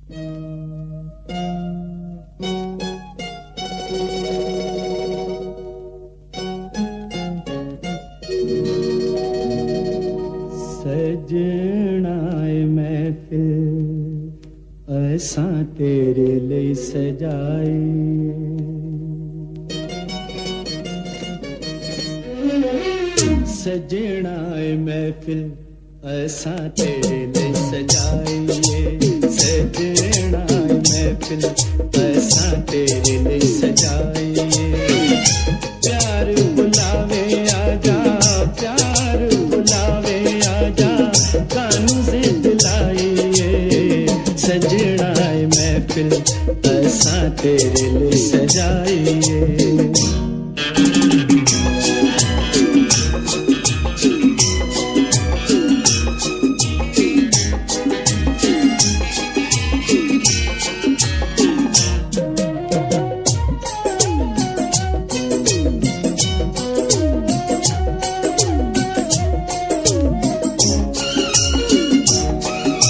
सजनाए महफिल ऐसा तेरे लिए सजाई, सजनाए महफिल ऐसा तेरे लिए सजाइए, सजनाए महफिल ऐसा तेरे लिए सजाइए। प्यार बुलावे आजा, प्यार बुलावे आजा, कानू से दिलाइए, सजनाए महफिल ऐसा तेरे लिए सजाइए।